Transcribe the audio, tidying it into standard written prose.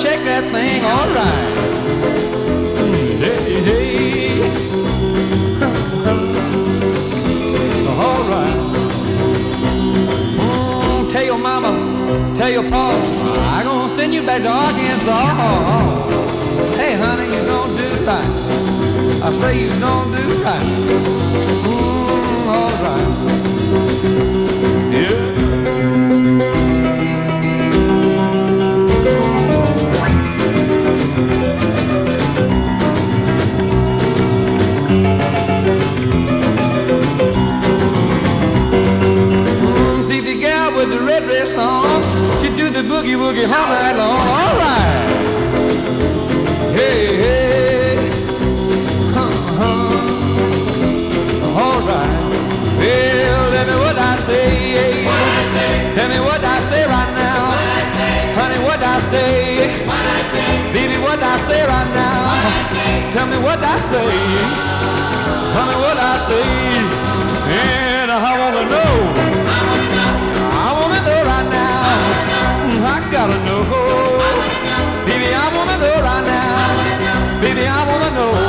shake that thing all right. Hey, hey. All right. Tell your mama, tell your pa, I'm gonna send you back to Arkansas. Hey, honey, you don't do right. I say you don't do right. All right. Yeah. See the gal with the red dress on, she do the boogie woogie all night long. All right. Hey, hey. All right. Well, tell me what I say. What I say. Tell me what I say right now. What I say. Honey, what I say. What I say. Baby, what I say right now. What I say. Tell me what I say. Tell me what I say. And I wanna know. I wanna know right now. I gotta know. Baby, I wanna know right now. Baby, I wanna know.